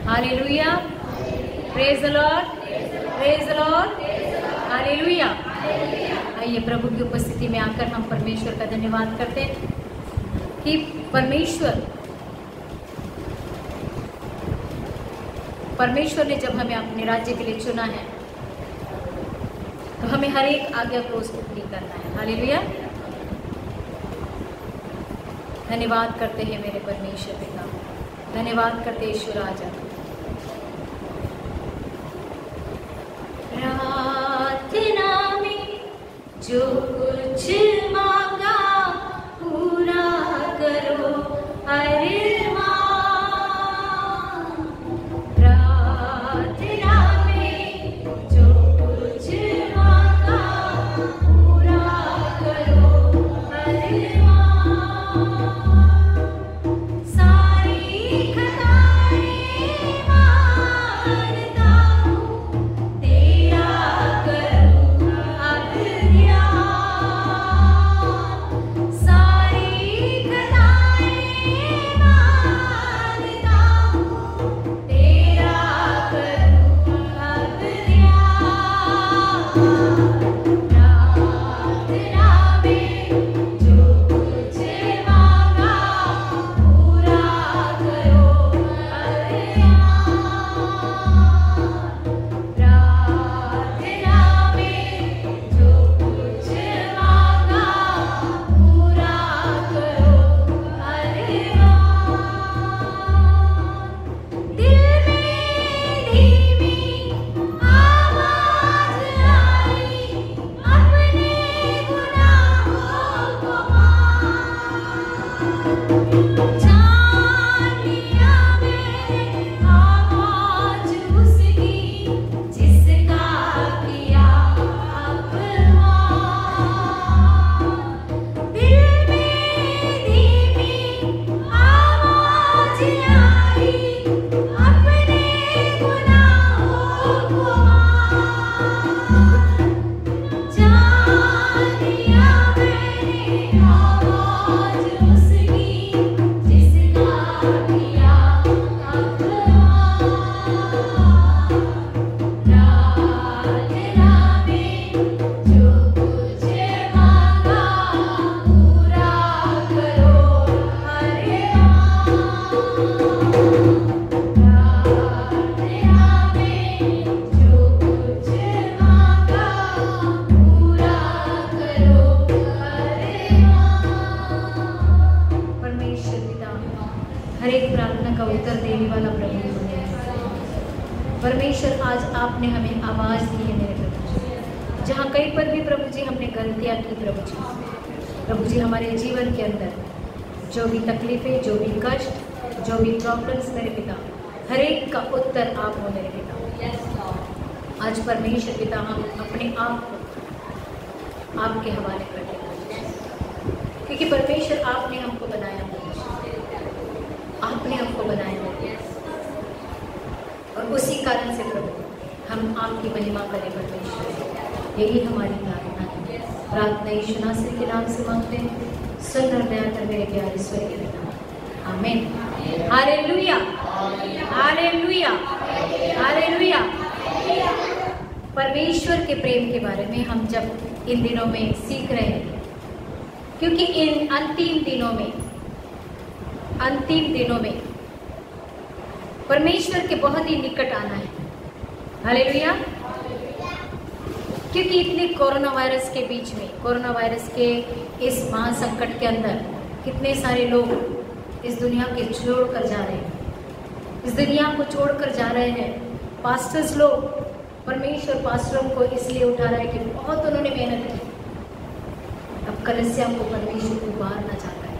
Hallelujah, praise the Lord, praise the Lord, hallelujah. आइए प्रभु की उपस्थिति में आकर हम परमेश्वर का धन्यवाद करते हैं कि परमेश्वर ने जब हमें अपने राज्य के लिए चुना है तो हमें हर एक आज्ञा को उसको पूरी करना है। हालेलुया, धन्यवाद करते हैं मेरे परमेश्वर पिता, धन्यवाद करते ईश्वर राजा। प्रार्थना में जो कुछ मांगा पूरा करो अरे मां। प्रार्थना में जो कुछ मांगा पूरा करो अरे मां। सारी खताएं मानता हूँ, तेरा करूँ अब ध्यान। सारी खताएं मानता हूँ, तेरा करूँ अब ध्यान। प्रार्थना में जो कुछ मांगा पूरा करो अरे मां। प्रार्थना में जो कुछ मांगा पूरा करो अरे मां। दिल में धीमी आवाज आई, अपने गुनाहों को जान लिया मैंने आवाज उसकी, जिसका किया अपमान। दिल में धीमी आवाज आई, अपने गुनाहों को जान लिया मैंने आवाज उसकी, जिसका किया अपमान। प्रार्थना में जो कुछ मांगा पूरा करो अरे मां। प्रार्थना में जो कुछ मांगा पूरा करो अरे मां। परमेश्वर पिता हर एक प्रार्थना का उत्तर देने वाला प्रभु है। परमेश्वर आज आपने हमें आवाज दी है मेरे प्रभु जी, जहाँ कहीं पर भी प्रभु जी हमने गलतियाँ की प्रभु जी हमारे जीवन के अंदर जो भी तकलीफें, जो भी कष्ट, जो भी प्रॉब्लम्स मेरे पिता, हर एक का उत्तर आप हो मेरे पिता। आज परमेश्वर पिता हम अपने आप को आपके हवाले करते हैं, क्योंकि परमेश्वर आपने हमको बनाया, आपने हमको बनाया और उसी कारण से प्रभु हम आपकी महिमा करें परमेश्वर। यही हमारी प्रार्थना है। प्रार्थना यीशु नासरी के नाम से मांगते हैं, सुन और दया कर मेरे प्यारे स्वर्गीय पिता, आमीन। Hallelujah, hallelujah, hallelujah. परमेश्वर के प्रेम के बारे में हम जब इन दिनों में सीख रहे हैं, क्योंकि इन अंतिम दिनों में परमेश्वर के बहुत ही निकट आना है। हालेलुया, क्योंकि इतने कोरोना वायरस के बीच में, कोरोना वायरस के इस महासंकट के अंदर कितने सारे लोग इस दुनिया के छोड़कर जा रहे हैं, इस दुनिया को छोड़कर जा रहे हैं। पास्टर्स लोग, परमेश्वर पास्टरों को इसलिए उठा रहा है कि बहुत उन्होंने मेहनत की। अब कलीसिया को परमेश्वर उभारना चाहता है,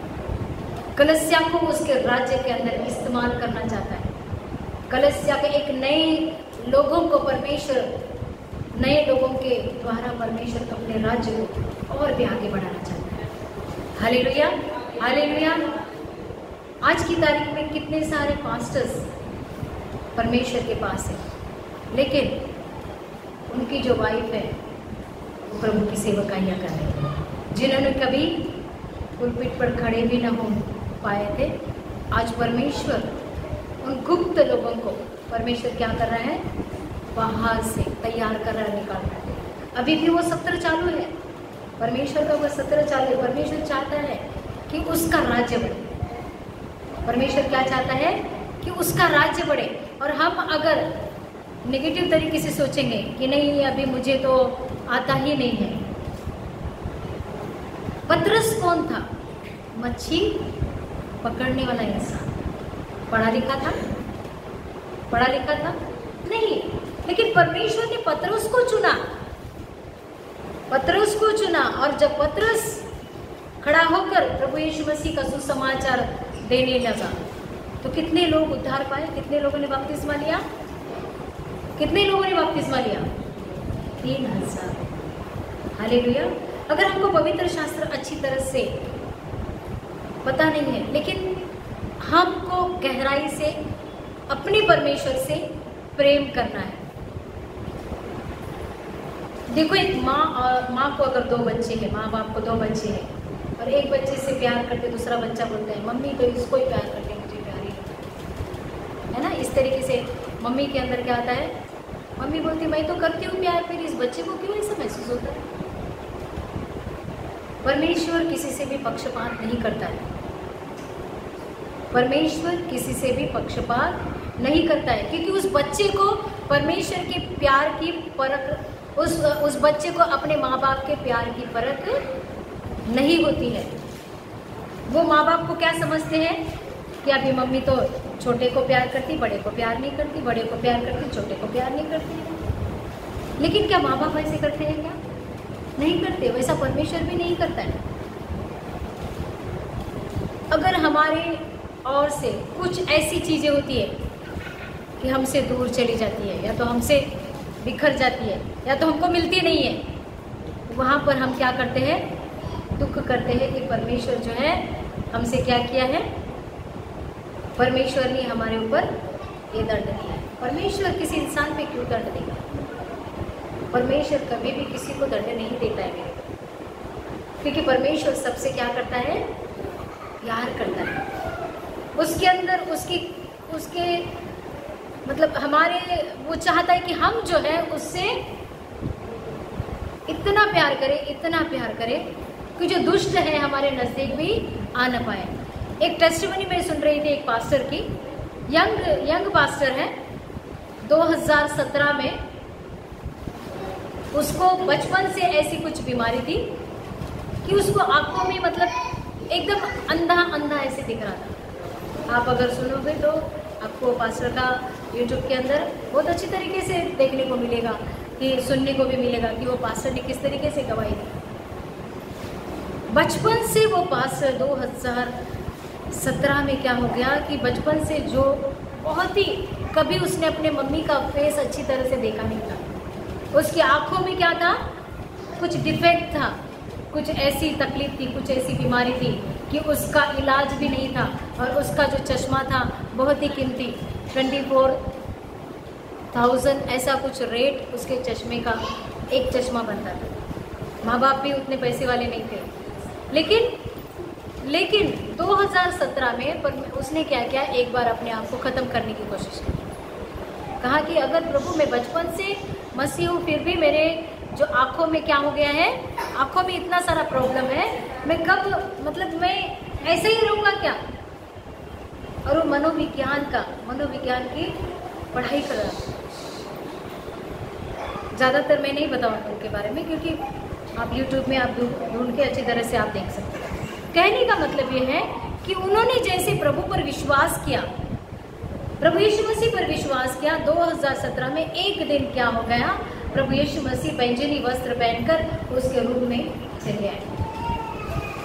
कलीसिया को उसके राज्य के अंदर इस्तेमाल करना चाहता है। कलीसिया के एक नए लोगों को परमेश्वर, नए लोगों के द्वारा परमेश्वर अपने राज्य को और भी आगे बढ़ाना चाहता है। Hallelujah, hallelujah. आज की तारीख में कितने सारे पास्टर्स परमेश्वर के पास हैं, लेकिन उनकी जो वाइफ है वो प्रभु की सेवकाइयाँ कर रही है, जिन्होंने कभी पुलपिट पर खड़े भी न हो पाए थे। आज परमेश्वर उन गुप्त लोगों को परमेश्वर क्या कर रहा है, बाहर से तैयार कर रहा है, निकाल रहा है। अभी भी वो सत्र चालू है, परमेश्वर का वो सत्र चालू है। परमेश्वर चाहता है कि उसका राज्य बढ़े। परमेश्वर क्या चाहता है कि उसका राज्य बढ़े। और हम अगर नेगेटिव तरीके से सोचेंगे कि नहीं अभी मुझे तो आता ही नहीं है। पतरस कौन था? मच्छी पकड़ने वाला इंसान। पढ़ा लिखा था? पढ़ा लिखा था? नहीं। लेकिन परमेश्वर ने पतरस को चुना, पतरस को चुना। और जब पतरस खड़ा होकर प्रभु यीशु मसीह का सुसमाचार देने लगा तो कितने लोग उद्धार पाए? कितने लोगों ने बपतिस्मा लिया? कितने लोगों ने बपतिस्मा लिया? 3000। हालेलुया। अगर हमको पवित्र शास्त्र अच्छी तरह से पता नहीं है, लेकिन हमको गहराई से अपने परमेश्वर से प्रेम करना है। देखो, एक माँ को अगर 2 बच्चे हैं, माँ बाप को 2 बच्चे हैं और एक बच्चे से प्यार करते, दूसरा बच्चा बोलता है मम्मी तो इसको ही प्यार करते, मुझे प्यार ही नहीं है ना। इस तरीके से मम्मी के अंदर क्या आता है, मम्मी बोलती मैं तो करती हूँ प्यार, फिर इस बच्चे को क्यों ऐसा महसूस होता है? परमेश्वर किसी से भी पक्षपात नहीं करता है। परमेश्वर किसी से भी पक्षपात नहीं करता है, क्योंकि उस बच्चे को परमेश्वर के प्यार की परख, उस बच्चे को अपने माँ बाप के प्यार की परख नहीं होती है। वो माँ बाप को क्या समझते हैं कि अभी मम्मी तो छोटे को प्यार करती, बड़े को प्यार नहीं करती, बड़े को प्यार करती, छोटे को प्यार नहीं करती। लेकिन क्या माँ बाप ऐसे करते हैं? क्या नहीं करते। वैसा परमेश्वर भी नहीं करता है। अगर हमारे और से कुछ ऐसी चीज़ें होती है कि हमसे दूर चली जाती है, या तो हमसे बिखर जाती है, या तो हमको मिलती नहीं है, वहाँ पर हम क्या करते हैं? दुख करते हैं कि परमेश्वर जो है हमसे क्या किया है, परमेश्वर ने हमारे ऊपर ये दंड दिया है। परमेश्वर किसी इंसान पे क्यों दंड देगा? परमेश्वर कभी भी किसी को दंड नहीं देता है मेरे को, क्योंकि परमेश्वर सबसे क्या करता है? प्यार करता है। उसके अंदर उसके मतलब हमारे, वो चाहता है कि हम जो है उससे इतना प्यार करें, इतना प्यार करें कि जो दुष्ट है हमारे नज़दीक भी आ न पाए। एक टेस्टिमनी में सुन रही थी एक पास्टर की, यंग पास्टर है, 2017 में उसको बचपन से ऐसी कुछ बीमारी थी कि उसको आंखों में मतलब एकदम अंधा अंधा ऐसे दिख रहा था। आप अगर सुनोगे तो आपको पास्टर का यूट्यूब के अंदर बहुत अच्छी तरीके से देखने को मिलेगा, कि सुनने को भी मिलेगा कि वो पास्टर ने किस तरीके से गवाही दी। बचपन से वो पास्टर 2017 में क्या हो गया कि बचपन से जो बहुत ही कभी उसने अपने मम्मी का फेस अच्छी तरह से देखा नहीं था। उसकी आंखों में क्या था? कुछ डिफेक्ट था, कुछ ऐसी तकलीफ थी, कुछ ऐसी बीमारी थी कि उसका इलाज भी नहीं था। और उसका जो चश्मा था बहुत ही कीमती, 24,000 ऐसा कुछ रेट उसके चश्मे का, एक चश्मा बनता था। माँ बाप भी उतने पैसे वाले नहीं थे। लेकिन 2017 में पर उसने क्या किया, एक बार अपने आप को ख़त्म करने की कोशिश की। कहा कि अगर प्रभु मैं बचपन से मसीह हूँ, फिर भी मेरे जो आँखों में क्या हो गया है, आँखों में इतना सारा प्रॉब्लम है, मैं कब मतलब मैं ऐसे ही रहूँगा क्या? और वो मनोविज्ञान की पढ़ाई कर रहा था। ज़्यादातर मैं नहीं बताऊँगा उनके बारे में, क्योंकि आप YouTube में आप ढूंढ के अच्छी तरह से आप देख सकते हैं। कहने का मतलब ये है कि उन्होंने जैसे प्रभु पर विश्वास किया, प्रभु यीशु मसीह पर विश्वास किया, 2017 में एक दिन क्या हो गया, प्रभु यीशु मसीह बैंजनी वस्त्र पहनकर उसके रूप में चले आए।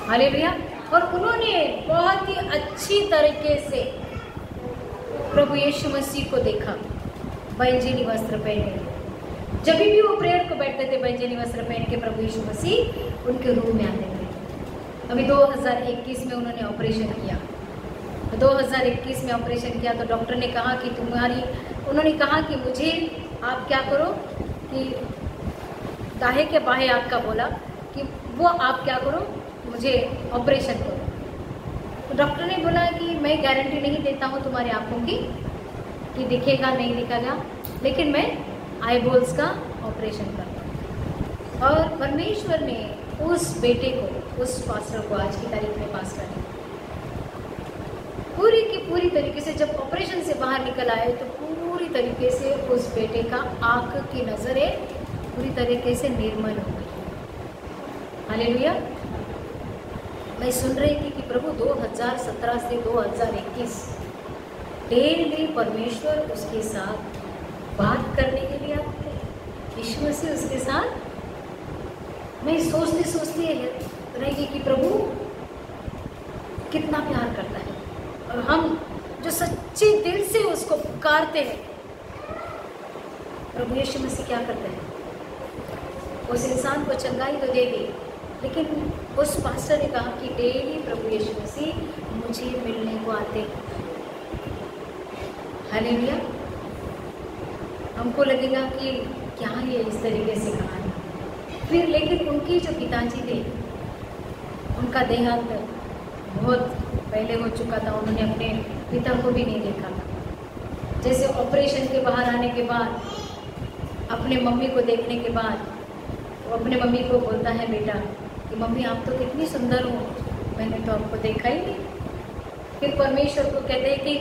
हालेलुया। और उन्होंने बहुत ही अच्छी तरीके से प्रभु यीशु मसीह को देखा बैंजनी वस्त्र पहने। जब भी वो प्रेयर को बैठते थे बैंजनी वस्त्र पहन के, प्रभु यीशु मसीह उनके रूप में आते थे। अभी 2021 में उन्होंने ऑपरेशन किया, 2021 में ऑपरेशन किया तो डॉक्टर ने कहा कि उन्होंने कहा कि मुझे आप क्या करो कि दाहे के बाहे आपका बोला कि वो आप क्या करो, मुझे ऑपरेशन करो। तो डॉक्टर ने बोला कि मैं गारंटी नहीं देता हूँ तुम्हारी आंखों की कि दिखेगा नहीं दिखेगा, लेकिन मैं आई बॉल्स का ऑपरेशन करता हूँ। और परमेश्वर ने उस बेटे को, उस पास्टर को आज की तारीख में पास कर दिया। पूरी की पूरी तरीके से जब ऑपरेशन से बाहर निकल आए तो पूरी तरीके से उस बेटे का आंख की नजरें पूरी तरीके से निर्मल हो गई। हालेलुया। मैं सुन रही थी कि प्रभु 2017 से 2021 डेली परमेश्वर उसके साथ बात करने के लिए आते हैं। यीशु मसीह उसके साथ, मैं सोचते सोचते रहेगी कि प्रभु कितना प्यार करता है, और हम जो सच्चे दिल से उसको पुकारते हैं, प्रभु यीशु मसीह क्या करते हैं, उस इंसान को चंगाई तो दे दी, लेकिन उस पास्टर ने कहा कि डेली प्रभु यीशु मसीह मुझे मिलने को आते हैं। हालेलुया। हमको लगेगा कि क्या ये इस तरीके से कहानी, फिर लेकिन उनके जो पिताजी थे उनका देहांत बहुत पहले हो चुका था, उन्होंने अपने पिता को भी नहीं देखा था। जैसे ऑपरेशन के बाहर आने के बाद, अपने मम्मी को देखने के बाद, वो अपने मम्मी को बोलता है, बेटा कि मम्मी आप तो कितनी सुंदर हो, मैंने तो आपको देखा ही नहीं। फिर परमेश्वर को कहते हैं कि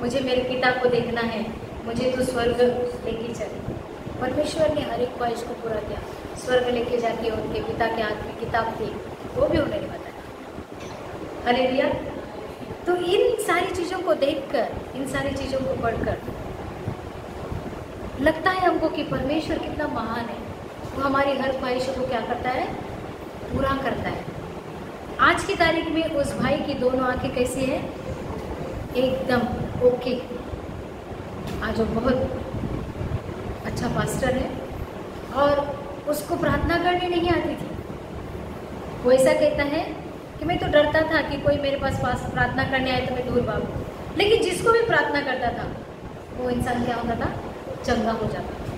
मुझे मेरे पिता को देखना है, मुझे तो स्वर्ग लेके चले। परमेश्वर ने हर एक ख्वाहिश को पूरा किया। स्वर्ग लेके जाके उनके पिता के हाथ में किताब थी, वो भी उन्होंने बताया। हालेलुया। तो इन सारी चीज़ों को देखकर, इन सारी चीज़ों को पढ़कर लगता है हमको कि परमेश्वर कितना महान है। वो हमारी हर ख्वाहिशों को क्या करता है, पूरा करता है। आज की तारीख में उस भाई की दोनों आंखें कैसी हैं, एकदम ओके। आज वो बहुत अच्छा पास्टर है और उसको प्रार्थना करने नहीं आती थी। वो ऐसा कहता है कि मैं तो डरता था कि कोई मेरे पास प्रार्थना करने आए तो मैं दूर भागूं, लेकिन जिसको भी प्रार्थना करता था वो इंसान क्या होता था, चंगा हो जाता था,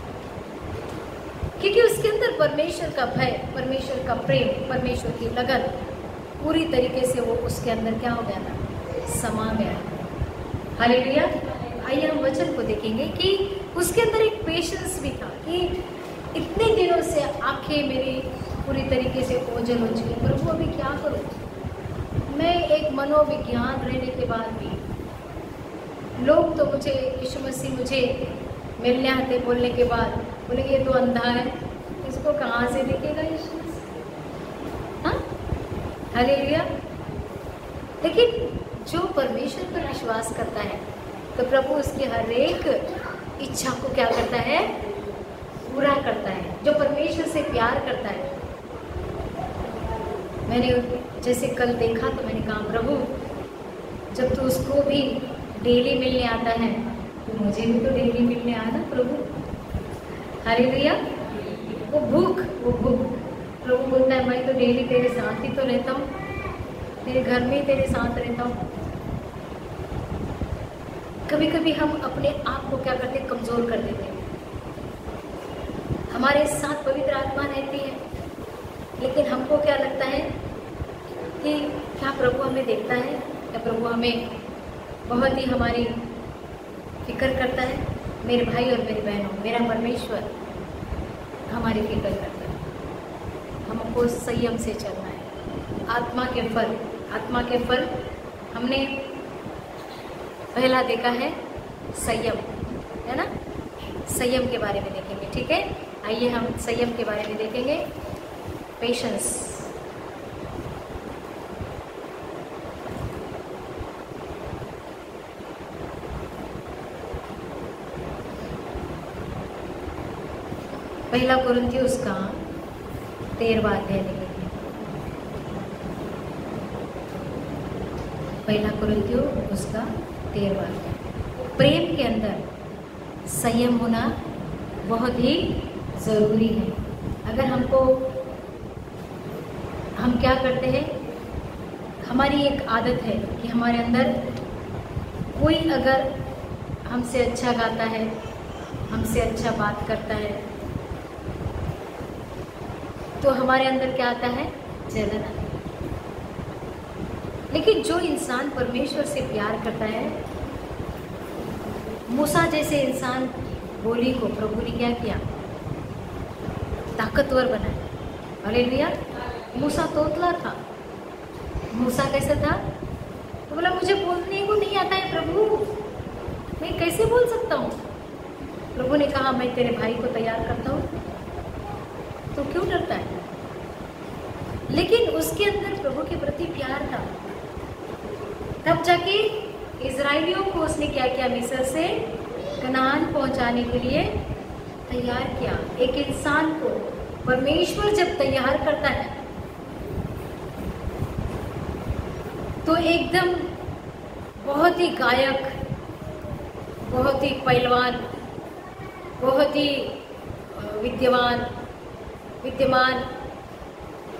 क्योंकि उसके अंदर परमेश्वर का भय, परमेश्वर का प्रेम, परमेश्वर की लगन पूरी तरीके से वो उसके अंदर क्या हो गया था, समा गया। हालेलुया। आइए हम वचन को देखेंगे कि उसके अंदर एक पेशेंस भी था कि इतने दिनों से आंखें मेरी पूरी तरीके से ओझल हो चुकी, प्रभु अभी क्या करूं। मैं एक मनोविज्ञान रहने के बाद भी लोग तो मुझे, यीशु मसीह मुझे मिलने आते, बोलने के बाद बोले ये तो अंधा है, इसको कहाँ से दिखेगा यीशु मसीह। हाँ, हालेलुया। लेकिन जो परमेश्वर पर विश्वास करता है तो प्रभु उसकी हर एक इच्छा को क्या करता है, पूरा करता है। जो परमेश्वर से प्यार करता है, मैंने जैसे कल देखा तो मैंने कहा प्रभु जब तो उसको भी डेली मिलने आता है तो मुझे भी तो डेली मिलने आना प्रभु। हालेलुया। वो भूख प्रभु बोलता है मैं तो डेली तेरे साथ ही तो रहता हूँ, तेरे घर में ही तेरे साथ रहता हूँ। कभी कभी हम अपने आप को क्या करते हैं, कमज़ोर कर देते हैं। हमारे साथ पवित्र आत्मा रहती है, लेकिन हमको क्या लगता है कि क्या प्रभु हमें देखता है, क्या प्रभु हमें बहुत ही हमारी फिक्र करता है। मेरे भाई और मेरी बहनों, मेरा परमेश्वर हमारी फिक्र करता है। हमको संयम से चलना है। आत्मा के फल हमने पहला देखा है संयम, है ना। संयम के बारे में देखेंगे, ठीक है। आइए हम संयम के बारे में देखेंगे। पेशेंस। पहला कुरिन्थियों उसका 13वां अध्याय देखेंगे। पहला कुरिन्थियों उसका 13वां अध्याय। प्रेम के अंदर संयम होना बहुत ही ज़रूरी है। अगर हम क्या करते हैं, हमारी एक आदत है कि हमारे अंदर कोई अगर हमसे अच्छा गाता है, हमसे अच्छा बात करता है, तो हमारे अंदर क्या आता है, जलन आता है। लेकिन जो इंसान परमेश्वर से प्यार करता है, मूसा जैसे इंसान बोली को प्रभु ने क्या किया, ताकतवर बनाया। हालेलुया। मूसा तोतला था। मूसा कैसा था? तो बोला मुझे बोलने को नहीं आता है प्रभु, मैं कैसे बोल सकता हूँ? प्रभु ने कहा मैं तेरे भाई को तैयार करता हूँ, तो क्यों डरता है? लेकिन उसके अंदर प्रभु के प्रति प्यार था। तब जाके इजराइलियों को उसने क्या किया, मिस्र से कनान पहुंचाने के लिए तैयार किया। एक इंसान को परमेश्वर जब तैयार करता है तो एकदम बहुत ही गायक, बहुत ही पहलवान, बहुत ही विद्यमान,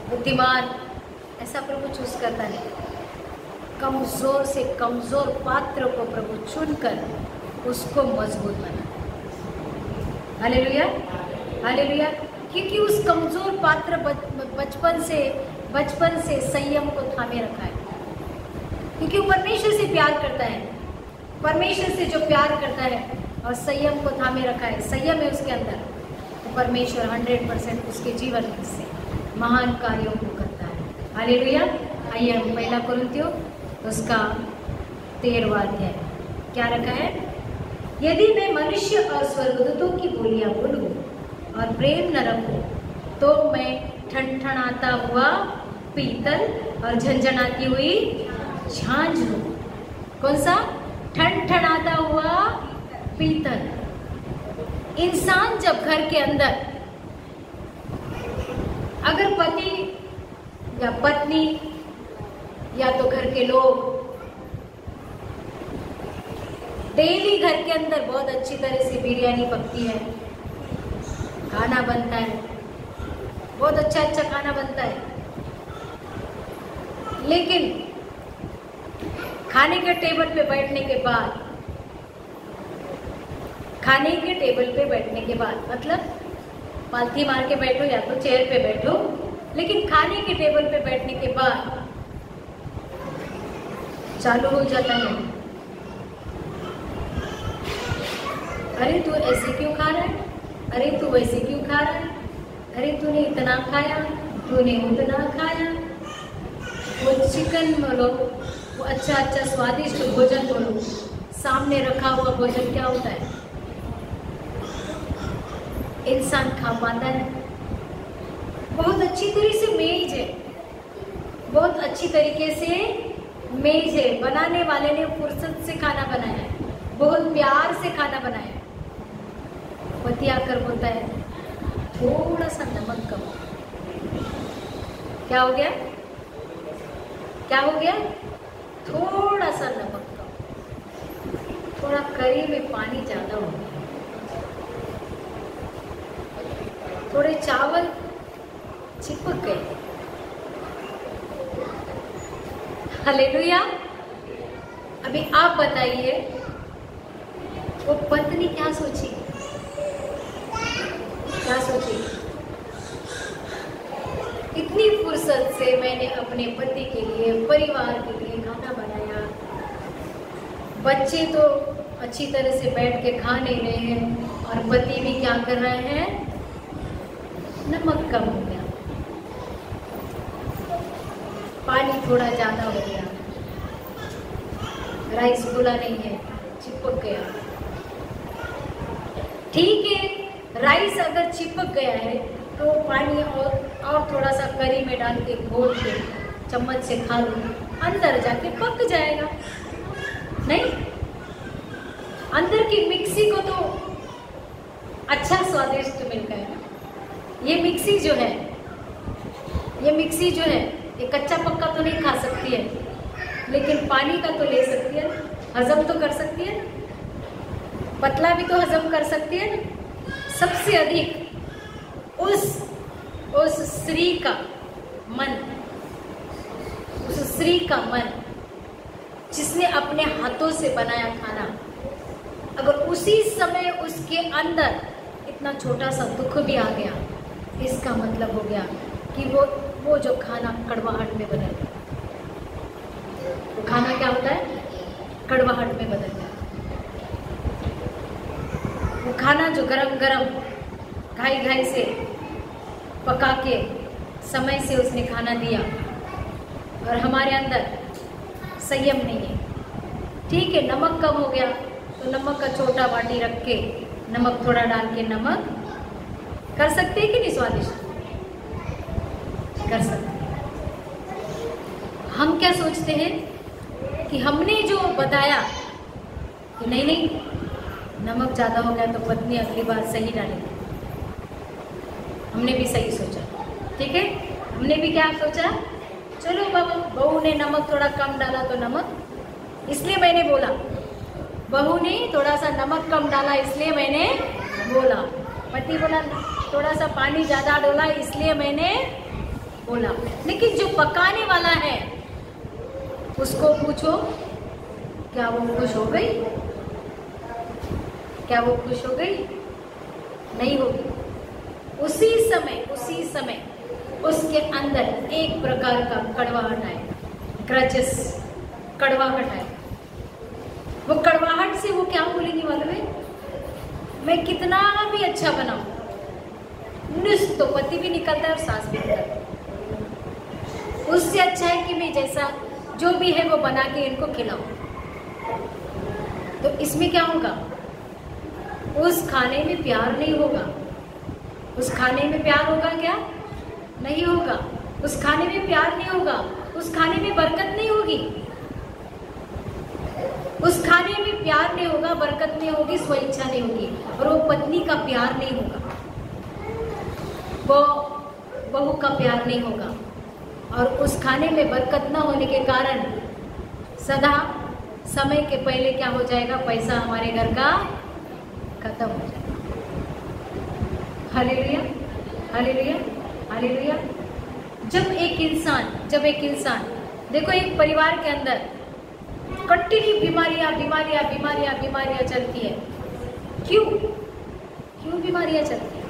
बुद्धिमान ऐसा प्रभु चूज करता है। कमजोर से कमजोर पात्र को प्रभु चुनकर उसको मजबूत बना। Hallelujah, hallelujah. क्योंकि उस कमजोर पात्र बचपन से संयम को थामे रखा है, क्योंकि वो परमेश्वर से प्यार करता है। परमेश्वर से जो प्यार करता है और संयम को थामे रखा है, संयम है उसके अंदर, तो परमेश्वर 100% उसके जीवन से महान कार्यों को करता है। हालेलुया। आइए हम पहला कुरिन्थियों उसका 13वां अध्याय क्या रखा है। यदि मैं मनुष्य और स्वर्गदूतों की बोलियां बोलूं और प्रेम न रखूं तो मैं ठनठनाता हुआ पीतल और झंझनाती हुई झांझ हूं। कौन सा? ठनठनाता हुआ पीतल। इंसान जब घर के अंदर अगर पति या पत्नी या तो घर के लोग डेली घर के अंदर बहुत अच्छी तरह से बिरयानी पकती है, खाना बनता है, बहुत अच्छा अच्छा खाना बनता है, लेकिन खाने के टेबल पे बैठने के बाद, मतलब पालथी मार के बैठो या तो चेयर पे बैठो, लेकिन खाने के टेबल पे बैठने के बाद चालू हो जाता है, अरे तू ऐसे क्यों खा रहा है, अरे तू वैसे क्यों खा रहा है, अरे तूने इतना खाया, तूने उतना खाया। वो चिकन बोलो, वो अच्छा अच्छा स्वादिष्ट भोजन बोलो, सामने रखा हुआ भोजन क्या होता है, इंसान खा पाता है। बहुत अच्छी तरह से मेज है, बहुत अच्छी तरीके से मेज है, बनाने वाले ने फुर्सत से खाना बनाया है, बहुत प्यार से खाना बनाया है। पति आकर बोलता है थोड़ा सा नमक कम। क्या हो गया, क्या हो गया? थोड़ा सा नमक कम, थोड़ा करी में पानी ज्यादा हो गया, थोड़े चावल चिपक गए। हालेलुया। अभी आप बताइए वो पत्नी क्या सोची, क्या सोची? इतनी फुर्सत से मैंने अपने पति के लिए, परिवार के लिए खाना बनाया, बच्चे तो अच्छी तरह से बैठ के खा नहीं रहे हैं और पति भी क्या कर रहे हैं, नमक कम हो गया, पानी थोड़ा ज्यादा हो गया, राइस फूला नहीं है, चिपक गया। ठीक है, राइस अगर चिपक गया है तो पानी और थोड़ा सा करी में डाल के घोल के चम्मच से खा लो, अंदर जाके पक जाएगा। नहीं, अंदर की मिक्सी को तो अच्छा स्वादिष्ट मिल गया। ये मिक्सी जो है, ये कच्चा पक्का तो नहीं खा सकती है, लेकिन पानी का तो ले सकती है, हजम तो कर सकती है, पतला भी तो हजम कर सकती है ना। सबसे अधिक उस स्त्री का मन, जिसने अपने हाथों से बनाया खाना, अगर उसी समय उसके अंदर इतना छोटा सा दुख भी आ गया, इसका मतलब हो गया कि वो जो खाना कड़वाहट में बदल गया। वो खाना क्या होता है? कड़वाहट में बदल जाता है। वो खाना जो गरम गरम घाई घाई से पका के समय से उसने खाना दिया और हमारे अंदर संयम नहीं है। ठीक है, नमक कम हो गया तो नमक का छोटा बाटी रख के नमक थोड़ा डाल के नमक कर सकते हैं कि नहीं? स्वादिष्ट कर सकते हैं। हम क्या सोचते हैं कि हमने जो बताया कि नहीं नहीं नमक ज़्यादा हो गया तो पत्नी अगली बार सही डालेगी। हमने भी सही सोचा, ठीक है। हमने भी क्या सोचा, चलो बाबा बहू ने नमक थोड़ा कम डाला तो नमक, इसलिए मैंने बोला। बहू ने थोड़ा सा नमक कम डाला इसलिए मैंने बोला। पति बोला थोड़ा सा पानी ज़्यादा डाला इसलिए मैंने बोला। लेकिन जो पकाने वाला है उसको पूछो, क्या वो खुश हो गई? क्या वो खुश हो गई? नहीं होगी। उसी समय उसके अंदर एक प्रकार का कड़वाहट आए, ग्रजेस, कड़वाहट आए। वो कड़वाहट से वो क्या बोलेंगी मालूम है? मैं कितना भी अच्छा बनाऊं, नुस तो पति भी निकलता है और सास भी निकलता है। उससे अच्छा है कि मैं जैसा जो भी है वो बना के इनको खिलाऊं। तो इसमें क्या होगा? उस खाने में प्यार नहीं होगा। उस खाने में प्यार होगा क्या? नहीं होगा। उस खाने में प्यार नहीं होगा, उस खाने में बरकत नहीं होगी। उस खाने में प्यार नहीं होगा, बरकत नहीं होगी, स्वेच्छा नहीं होगी, और वो पत्नी का प्यार नहीं होगा, वो बहू का प्यार नहीं होगा। और उस खाने में बरकत न होने के कारण सदा समय के पहले क्या हो जाएगा? पैसा हमारे घर का खत्म हो जाएगा। Hallelujah, hallelujah, hallelujah. जब एक इंसान देखो, एक परिवार के अंदर कंटिन्यू बीमारियां चलती है। क्यों बीमारियां चलती है?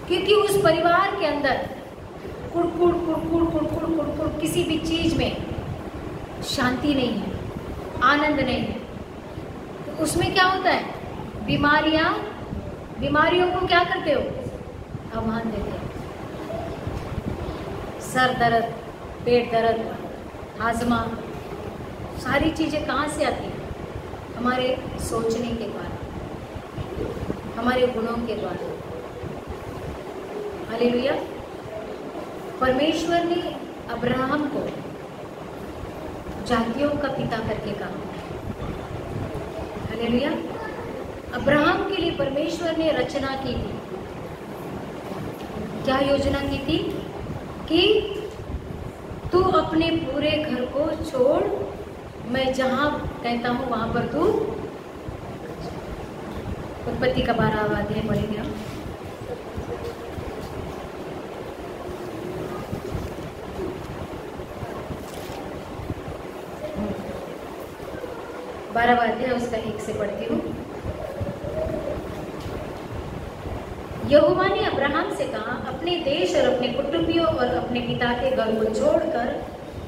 क्योंकि उस परिवार के अंदर कुड़कुड़ किसी भी चीज में शांति नहीं है, आनंद नहीं है। तो उसमें क्या होता है? बीमारियों को क्या करते हो? आह्वान देते हो। सर दर्द, पेट दर्द, हाजमा, सारी चीजें कहाँ से आती हैं? हमारे सोचने के द्वारा, हमारे गुणों के द्वारा। हालेलुया। परमेश्वर ने अब्राहम को जातियों का पिता करके कहा। हालेलुया। अब्राहम के लिए परमेश्वर ने रचना की थी। क्या योजना की थी? कि तू अपने पूरे घर को छोड़, मैं जहां कहता हूं वहां पर तू। उत्पत्ति का 12वां अध्याय पढ़ेंगे हम। बारहवां अध्याय उसका 1 से पढ़ती हूँ। यहोवा ने अब्राहम से कहा, अपने देश और अपने कुटुंबियों और अपने पिता के घर को छोड़कर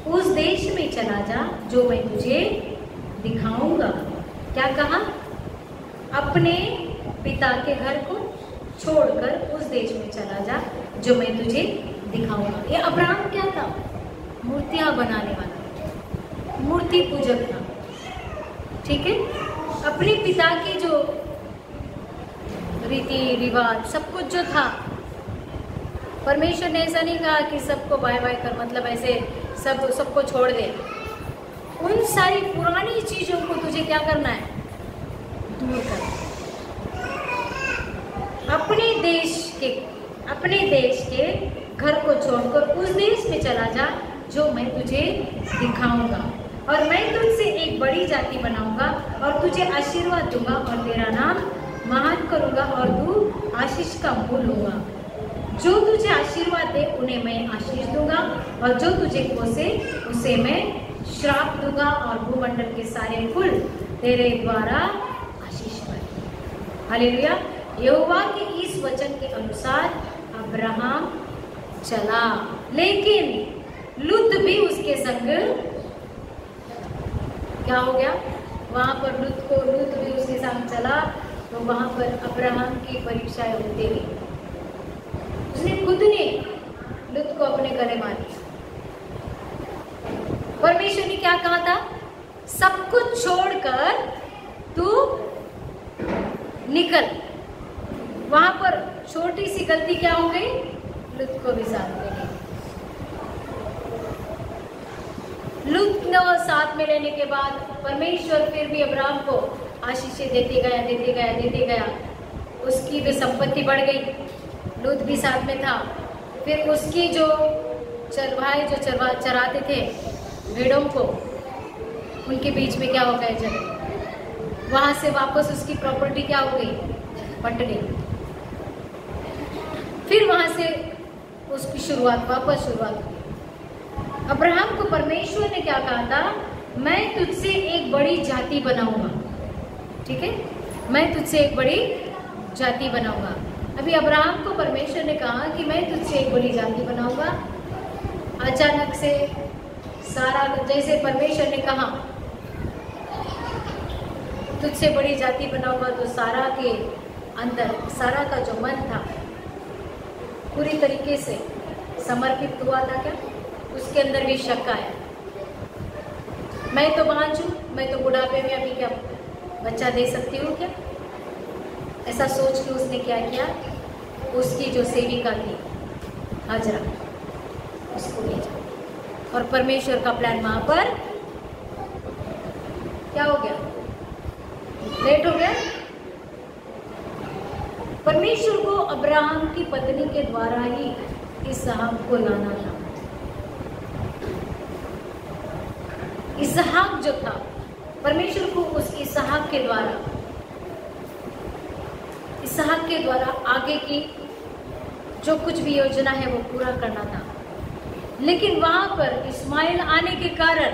उस देश में चला जा जो मैं तुझे दिखाऊंगा। क्या कहा? अपने पिता के घर को छोड़कर उस देश में चला जा जो मैं तुझे दिखाऊंगा। ये अब्राहम क्या था? मूर्तियां बनाने वाला, मूर्ति पूजक था। ठीक है। अपने पिता की जो रीति रिवाज सब कुछ जो था, परमेश्वर ने ऐसा नहीं कहा कि सबको बाय बाय कर, मतलब ऐसे सबको छोड़ दे। उन सारी पुरानी चीजों को तुझे क्या करना है? दूर कर। अपने देश के घर को छोड़कर उस देश में चला जा जो मैं तुझे दिखाऊंगा, और मैं तुझसे एक बड़ी जाति बनाऊंगा और तुझे आशीर्वाद दूंगा और तेरा नाम महान करूंगा और तू आशीष का मूल होगा। जो तुझे आशीर्वाद दे उन्हें मैं आशीष दूंगा और जो तुझे कोसे उसे मैं श्राप दूंगा, और भूमंडल के सारे कुल तेरे द्वारा आशीष पाएंगे। हालेलुया। यहोवा के इस वचन के अनुसार अब्राहम चला, लेकिन लूत भी उसके संग क्या हो गया, वहाँ पर लूत भी उसके साथ चला, तो वहाँ पर अब्राहम की परीक्षाएं होती गई। उसने खुद ने लूत को अपने गले मार दिया। परमेश्वर ने क्या कहा था, सब कुछ छोड़कर तू निकल। वहां पर छोटी सी गलती क्या हो गई, लूत को भी साथ में ले। लूत को साथ में लेने के बाद परमेश्वर फिर भी अब्राहम को आशीषें देते गया। उसकी भी संपत्ति बढ़ गई, लूत भी साथ में था। फिर उसकी जो चरवाहे जो चराते थे भेड़ों को, उनके बीच में क्या हो गया, जब वहां से वापस उसकी प्रॉपर्टी क्या हो गई, बट गई। फिर वहां से उसकी वापस शुरुआत हुई। अब्राहम को परमेश्वर ने क्या कहा था, मैं तुझसे एक बड़ी जाति बनाऊंगा। ठीक है, मैं तुझसे एक बड़ी जाति बनाऊंगा। अभी अब्राहम को परमेश्वर ने कहा कि मैं तुझसे एक बड़ी जाति बनाऊंगा। अचानक से सारा, जैसे परमेश्वर ने कहा तुझसे बड़ी जाति बनाऊंगा, तो सारा के अंदर, सारा का जो मन था पूरी तरीके से समर्पित हुआ था। क्या उसके अंदर भी शक आया, मैं तो बांझ हूँ, मैं तो बुढ़ापे में अभी क्या बच्चा दे सकती हूँ क्या? ऐसा सोच के उसने क्या किया, उसकी जो सेविका थी हाजरा, उसको भेजा। और परमेश्वर का प्लान वहां पर क्या हो गया, लेट हो गया। परमेश्वर को अब्राहम की पत्नी के द्वारा ही इसहाक को लाना था। इसहाक जो था, परमेश्वर को उस इसहाक के द्वारा आगे की जो कुछ भी योजना है वो पूरा करना था। लेकिन वहां पर इस्माइल आने के कारण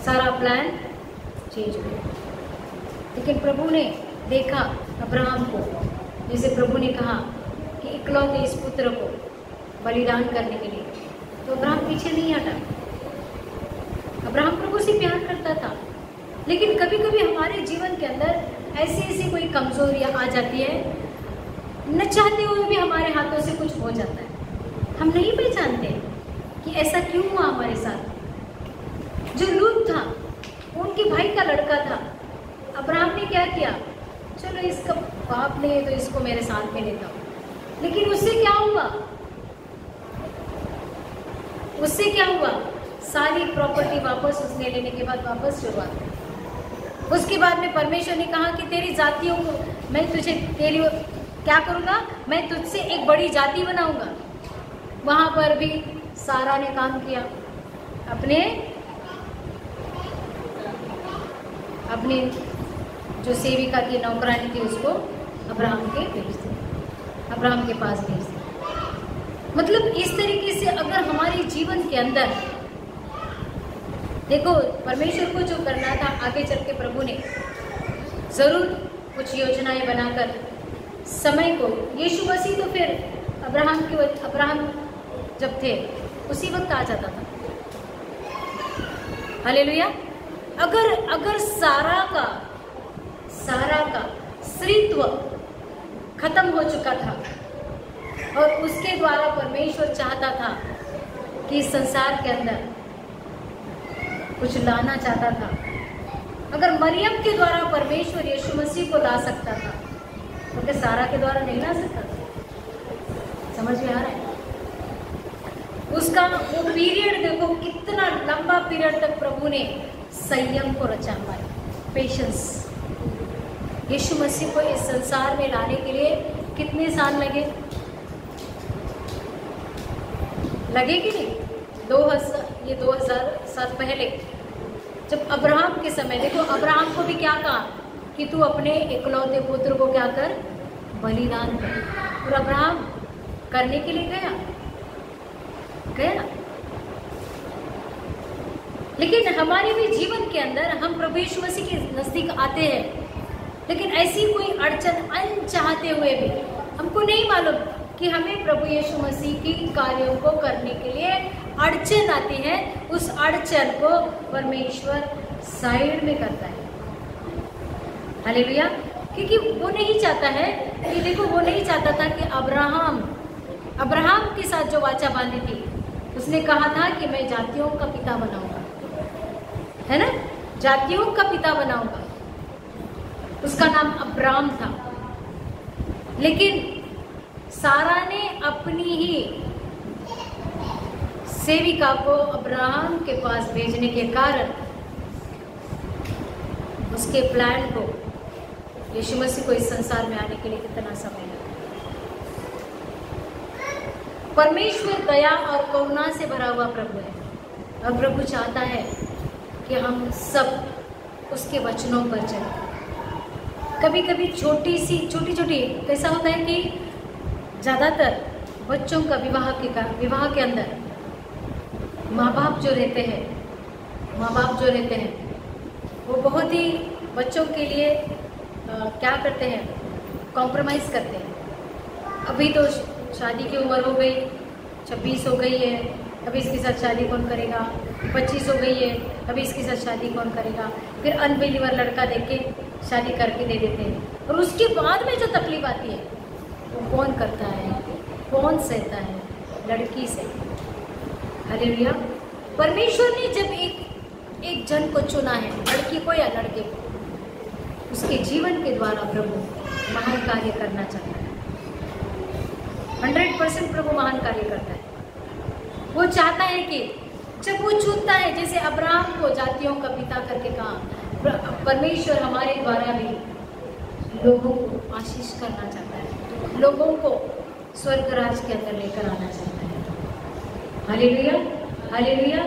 सारा प्लान चेंज हो गया। लेकिन प्रभु ने देखा अब्राहम को, जैसे प्रभु ने कहा कि इकलौते इस पुत्र को बलिदान करने के लिए, तो अब्राहम पीछे नहीं हटा। अब्राहम प्रभु से प्यार करता था। लेकिन कभी कभी हमारे जीवन के अंदर ऐसी कोई कमजोरियां आ जाती है, न चाहते हुए भी हमारे हाथों से कुछ हो जाता है। हम नहीं पहचानते कि ऐसा क्यों हुआ हमारे साथ। जो लूत था, उनके भाई का लड़का था। अब्राहम ने क्या किया, चलो इसका बाप नहीं है तो इसको मेरे साथ में लेता हूं। लेकिन उससे क्या हुआ, सारी प्रॉपर्टी वापस उसने लेने के बाद वापस शुरुआत। उसके बाद में परमेश्वर ने कहा कि तेरी जातियों को मैं तुझे क्या करूंगा, मैं तुझसे एक बड़ी जाति बनाऊंगा। वहां पर भी सारा ने काम किया, अपने जो सेविका की नौकरानी थी उसको अब्राहम के पास भेज दिया। मतलब इस तरीके से अगर हमारे जीवन के अंदर देखो, परमेश्वर को जो करना था आगे चल के प्रभु ने जरूर कुछ योजनाएं बनाकर समय को, यीशु मसीह तो फिर अब्राहम जब थे उसी वक्त आ जाता था। हालेलुया। अगर सारा का स्त्रीत्व खत्म हो चुका था और उसके द्वारा परमेश्वर चाहता था कि इस संसार के अंदर कुछ लाना चाहता था, अगर मरियम के द्वारा परमेश्वर यीशु मसीह को ला सकता था तो क्या सारा के द्वारा नहीं ला सकता था? समझ में आ रहा है? उसका वो पीरियड देखो, कितना लंबा पीरियड तक प्रभु ने संयम को रचा पाया, पेशेंस। यीशु मसीह को इस संसार में लाने के लिए कितने साल लगे कि नहीं? 2000 साल पहले जब अब्राहम के समय, देखो अब्राहम को भी क्या कहा कि तू अपने इकलौते पुत्र को क्या कर, बलिदान कर। और अब्राहम करने के लिए गया। लेकिन हमारे भी जीवन के अंदर हम प्रभु यीशु मसीह के नजदीक आते हैं, लेकिन ऐसी कोई अड़चन अनचाहते हुए भी, हमको नहीं मालूम कि हमें प्रभु यीशु मसीह की कार्यों को करने के लिए अड़चन आती है, उस अड़चन को परमेश्वर साइड में करता है। हालेलुया। क्योंकि वो नहीं चाहता है कि, देखो, वो नहीं चाहता था कि अब्राहम के साथ जो वाचा बांधी थी, उसने कहा था कि मैं जातियों का पिता बनाऊंगा, है ना, जातियों का पिता बनाऊंगा। उसका नाम अब्राम था। लेकिन सारा ने अपनी ही सेविका को अब्राहम के पास भेजने के कारण उसके प्लान को, यीशु मसीह को इस संसार में आने के लिए कितना समय लगा। परमेश्वर दया और करुणा से भरा हुआ प्रभु है, और प्रभु चाहता है कि हम सब उसके वचनों पर चलें। कभी कभी छोटी छोटी कैसा होता है कि ज़्यादातर बच्चों का विवाह के अंदर माँ बाप जो रहते हैं वो बहुत ही बच्चों के लिए क्या करते हैं, कॉम्प्रोमाइज़ करते हैं। अभी तो शादी की उम्र हो गई, 26 हो गई है, अभी इसके साथ शादी कौन करेगा, 25 हो गई है, अभी इसके साथ शादी कौन करेगा। फिर अनबिलीवर लड़का देख के शादी करके दे देते हैं, और उसके बाद में जो तकलीफ आती है वो कौन करता है, कौन सहता है? लड़की से। हालेलुया। परमेश्वर ने जब एक जन को चुना है, लड़की को या लड़के को, उसके जीवन के द्वारा प्रभु महान कार्य करना चाहता है। 100% प्रभु महान कार्य करता है। वो चाहता है कि जब वो चुनता है, जैसे अब्राहम को जातियों का पिता करके कहा, परमेश्वर हमारे द्वारा भी लोगों को आशीष करना चाहता है, लोगों को स्वर्ग राज के अंदर लेकर आना चाहता है। Hallelujah, hallelujah.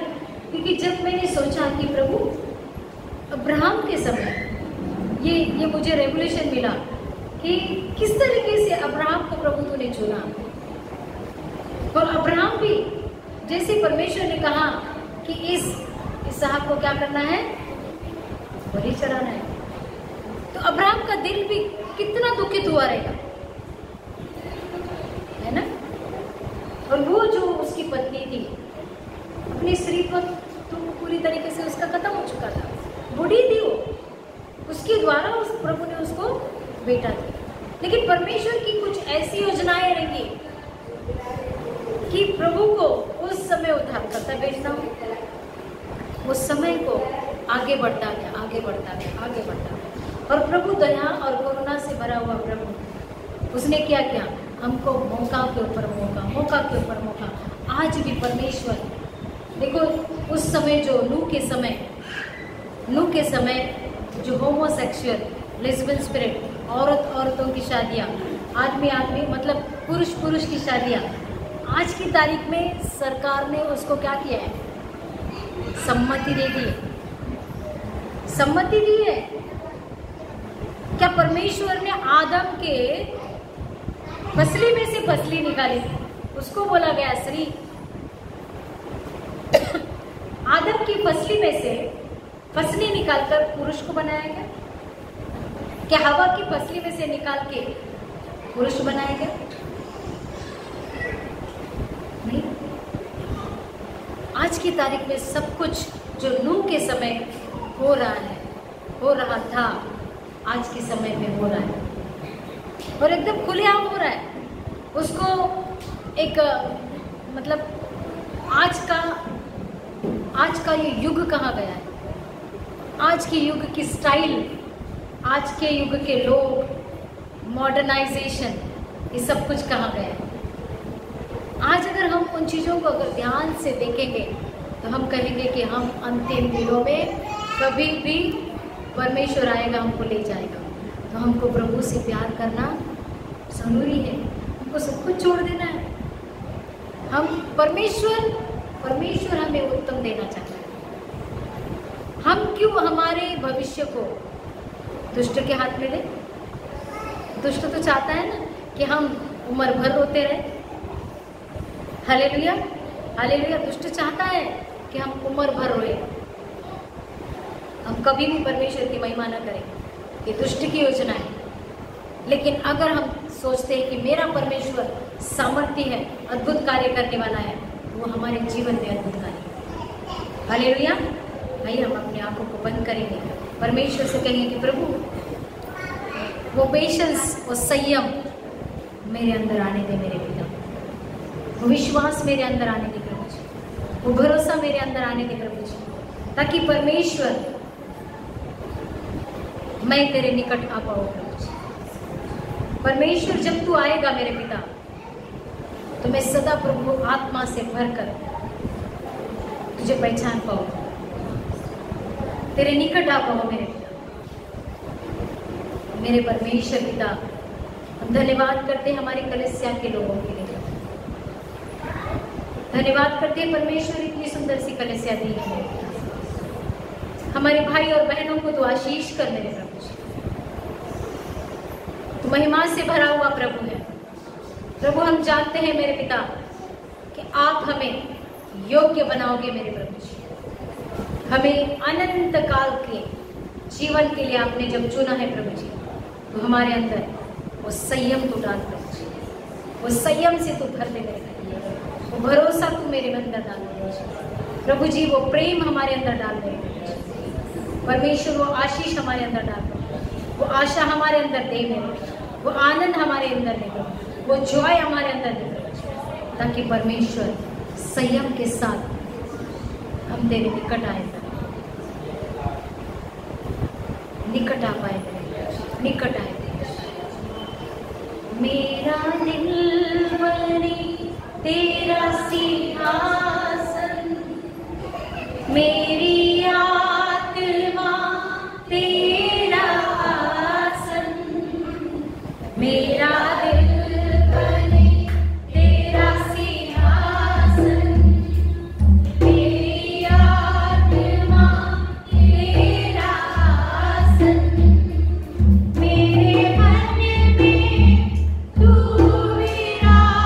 क्योंकि जब मैंने सोचा कि प्रभु अब्राहम के समय ये मुझे रेवल्यूशन मिला कि किस तरीके से अब्राहम को प्रभु तूने चुना, और अब्राहम भी जैसे परमेश्वर ने कहा कि इसहाक को क्या करना है, बलि चढ़ाना है, तो अब्राहम का दिल भी कितना दुखित हुआ रहेगा, है ना। और वो जो उसकी पत्नी थी, अपनी स्त्री पर तो पूरी तरीके से उसका खत्म हो चुका था, बूढ़ी थी वो, उसके द्वारा उस प्रभु ने उसको बेटा दिया। लेकिन परमेश्वर की कुछ ऐसी योजनाएं रहेंगी कि प्रभु को उस समय उद्धार करता भेजना हो, उस समय को आगे बढ़ता गया, आगे बढ़ता गया, आगे बढ़ता गया। और प्रभु दया और करुणा से भरा हुआ प्रभु, उसने क्या किया, हमको मौका के ऊपर मौका, मौका के ऊपर मौका। आज भी परमेश्वर, देखो उस समय जो नूह के समय जो होमोसेक्सुअल, लेस्बियन स्पिरिट, औरतों की शादियाँ, आदमी मतलब पुरुष की शादियाँ, आज की तारीख में सरकार ने उसको क्या किया है, सम्मति दे दी है, सम्मति दी है। क्या परमेश्वर ने आदम के फसली में से फसली निकाली, उसको बोला गया स्त्री, आदम की फसली में से फसली निकालकर पुरुष को बनाया गया। क्या हवा की फसली में से निकाल के पुरुष बनाया गया? नहीं। आज की तारीख में सब कुछ जो नूह के समय हो रहा था, आज के समय में हो रहा है, और एकदम खुलेआम हो रहा है। उसको एक मतलब आज का ये युग कहाँ गया है, आज के युग की स्टाइल, आज के युग के लोग, मॉडर्नाइजेशन, ये सब कुछ कहाँ गया है। आज अगर हम उन चीज़ों को अगर ध्यान से देखेंगे तो हम कहेंगे कि हम अंतिम दिनों में कभी भी परमेश्वर आएगा, हमको ले जाएगा। तो हमको प्रभु से प्यार करना ज़रूरी है, हमको सब कुछ छोड़ देना है। हम परमेश्वर हमें उत्तम देना चाहता है। हम क्यों हमारे भविष्य को दुष्ट के हाथ में दें? दुष्ट तो चाहता है ना कि हम उम्र भर रोते रहे। Hallelujah, hallelujah. दुष्ट चाहता है कि हम उम्र भर रोए, हम कभी भी परमेश्वर की महिमा न करें। ये दुष्ट की योजना है। लेकिन अगर हम सोचते हैं कि मेरा परमेश्वर सामर्थ्य है, अद्भुत कार्य करने वाला है, वो हमारे जीवन में अद्भुत कार्य। हालेलुया। आइए हम अपनी आंखों को बंद करेंगे, परमेश्वर से कहेंगे कि प्रभु वो पेशेंस, वो संयम मेरे अंदर आने दे मेरे पिता, वो विश्वास मेरे अंदर आने दे प्रभु जी, वो भरोसा मेरे अंदर आने दे प्रभु जी, ताकि परमेश्वर मैं तेरे निकट आ पाऊँ प्रभु जी। परमेश्वर जब तू आएगा मेरे पिता, तो मैं सदा प्रभु आत्मा से भरकर तुझे पहचान पाऊँ, तेरे निकट आ पाऊँ मेरे पिता। मेरे परमेश्वर पिता, हम धन्यवाद करते हैं हमारे कलीसिया के लोगों के लिए, धन्यवाद करते हैं परमेश्वर इतनी सुंदर सी कलीसिया दी है। हमारे भाई और बहनों को तो आशीष कर मेरे प्रभु जी, तो महिमा से भरा हुआ प्रभु है प्रभु। हम जानते हैं मेरे पिता कि आप हमें योग्य बनाओगे मेरे प्रभु जी, हमें अनंत काल के जीवन के लिए आपने जब चुना है प्रभु जी, तो हमारे अंदर वो संयम तू डाल प्रभु जी, वो संयम से तू भर दे मेरे प्रभु, वो भरोसा तू मेरे अंदर डाल दे प्रभु जी, वो प्रेम हमारे अंदर डाल दे परमेश्वर, वो आशीष हमारे अंदर डाल दे, वो आशा हमारे अंदर दे मेरे, वो आनंद हमारे अंदर दे, वो जॉय हमारे अंदर दे, ताकि परमेश्वर संयम के साथ हम तेरे निकट आए, निकट आ पाए, निकट आए। मेरा दिल बने तेरा सिंहासन, मेरी आत्मा तेरा आसन, मेरा दिल बने तेरा सिंहासन, मेरी आत्मा तेरा आसन, मेरे मन में तू विराजमान,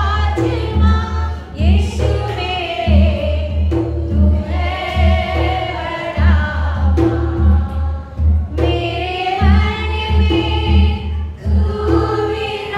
यीशु मेरे तू है बड़ा मान, मेरे मन में तू विराजमान,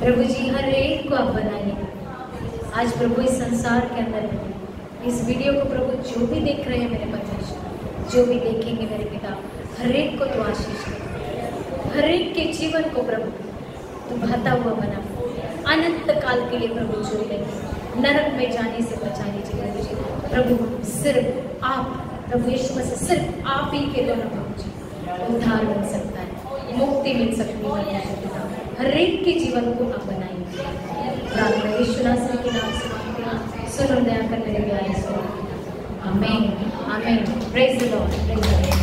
प्रभु जी हर एक को आप बनाइए। आज प्रभु इस संसार के अंदर इस वीडियो को प्रभु जो भी देख रहे हैं मेरे परमेश्वर, जो भी देखेंगे मेरे पिता, हर एक को तो आशीष दे, हर एक के जीवन को प्रभु तो बहता हुआ बना, अनंत काल के लिए प्रभु जोड़ लेंगे, नरक में जाने से बचा लीजिए प्रभु जी। प्रभु सिर्फ आप, प्रभु यीशु मसीह सिर्फ आप ही के द्वारा प्रभु जी उद्धार मिल सकता है, मुक्ति मिल सकती है। हर एक के जीवन को आप बनाइए। प्रार्थना यीशु नासरी के नाम से मांगते हैं, सुनो दया कर मेरे प्यारे। आमीन आमीन। Praise the Lord, praise the Lord.